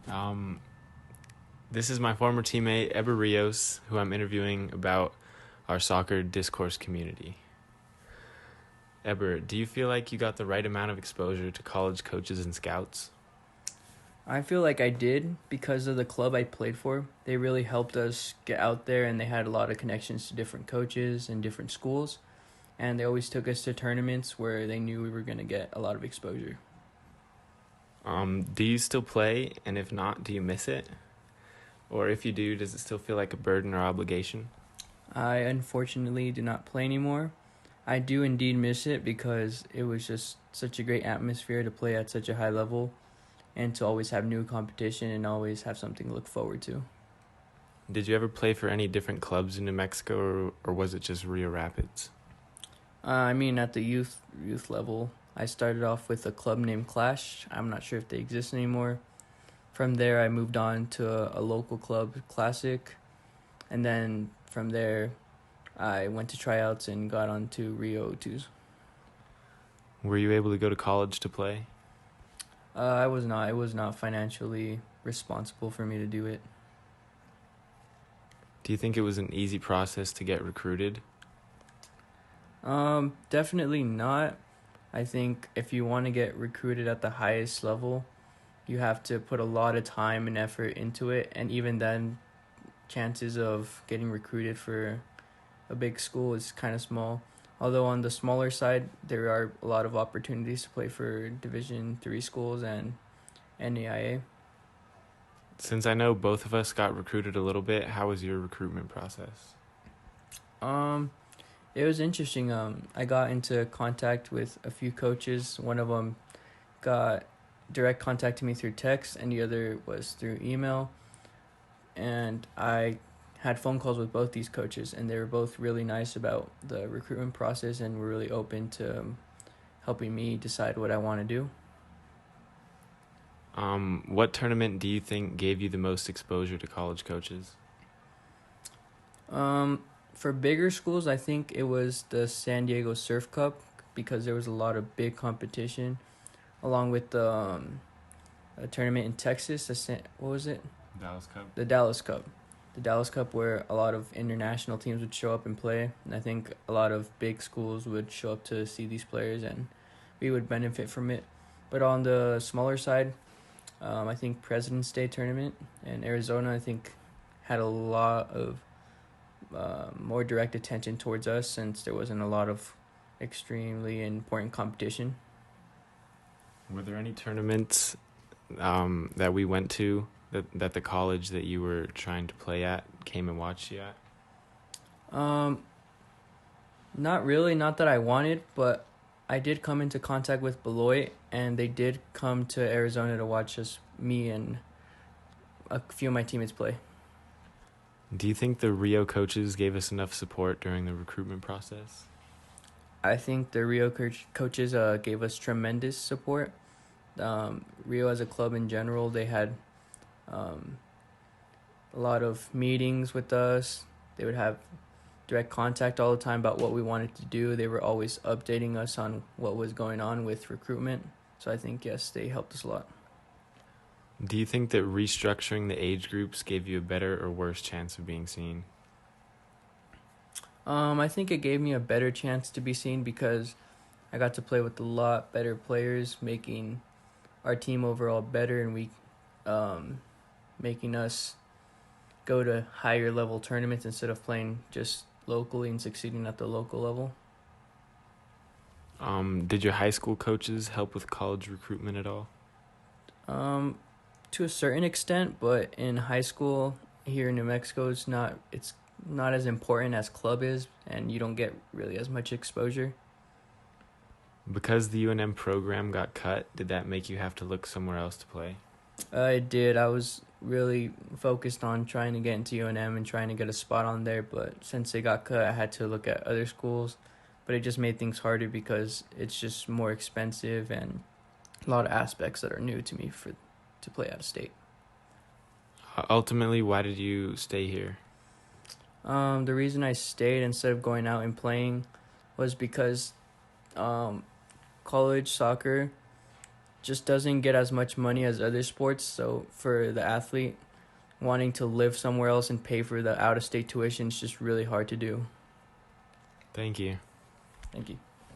Um, this is my former teammate, Eber Rios, who I'm interviewing about our soccer discourse community. Eber, do you feel like you got the right amount of exposure to college coaches and scouts? I feel like I did because of the club I played for. They really helped us get out there and they had a lot of connections to different coaches and different schools. And they always took us to tournaments where they knew we were going to get a lot of exposure. Do you still play? And if not, do you miss it? Or if you do, does it still feel like a burden or obligation? I unfortunately do not play anymore. I do indeed miss it because it was just such a great atmosphere to play at such a high level and to always have new competition and always have something to look forward to. Did you ever play for any different clubs in New Mexico, or was it just Rio Rapids? At the youth level, I started off with a club named Clash. I'm not sure if they exist anymore. From there, I moved on to a local club, Classic, and then from there, I went to tryouts and got onto Rio 2s. Were you able to go to college to play? I was not. It was not financially responsible for me to do it. Do you think it was an easy process to get recruited? Definitely not. I think if you want to get recruited at the highest level, you have to put a lot of time and effort into it, and even then, chances of getting recruited for a big school is kind of small. Although on the smaller side, there are a lot of opportunities to play for Division 3 schools and NAIA. Since I know both of us got recruited a little bit, how was your recruitment process? Um, it was interesting. I got into contact with a few coaches. One of them got direct contact to me through text, and the other was through email. And I had phone calls with both these coaches, and they were both really nice about the recruitment process and were really open to helping me decide what I want to do. What tournament do you think gave you the most exposure to college coaches? For bigger schools, I think it was the San Diego Surf Cup because there was a lot of big competition, along with the a tournament in Texas. What was it? Dallas Cup. The Dallas Cup. The Dallas Cup, where a lot of international teams would show up and play. And I think a lot of big schools would show up to see these players, and we would benefit from it. But on the smaller side, I think President's Day tournament in Arizona, I think, had a lot of more direct attention towards us since there wasn't a lot of extremely important competition. Were there any tournaments that we went to that the college that you were trying to play at came and watched you at? Not really, not that I wanted, but I did come into contact with Beloit, and they did come to Arizona to watch me and a few of my teammates play. Do you think the Rio coaches gave us enough support during the recruitment process? I think the Rio coaches gave us tremendous support. Rio as a club in general, they had um, a lot of meetings with us. They would have direct contact all the time about what we wanted to do. They were always updating us on what was going on with recruitment. So I think, yes, they helped us a lot. Do you think that restructuring the age groups gave you a better or worse chance of being seen? I think it gave me a better chance to be seen because I got to play with a lot better players, making our team overall better, and making us go to higher level tournaments instead of playing just locally and succeeding at the local level. Did your high school coaches help with college recruitment at all? Um, to a certain extent, but in high school here in New Mexico, it's not as important as club is, and you don't get really as much exposure. Because the UNM program got cut, did that make you have to look somewhere else to play? I did. I was really focused on trying to get into UNM and trying to get a spot on there, but since they got cut, I had to look at other schools. But it just made things harder because it's just more expensive and a lot of aspects that are new to me to play out of state. Ultimately, why did you stay here? The reason I stayed instead of going out and playing was because college soccer just doesn't get as much money as other sports. So for the athlete wanting to live somewhere else and pay for the out of state tuition, it's just really hard to do. Thank you. Thank you.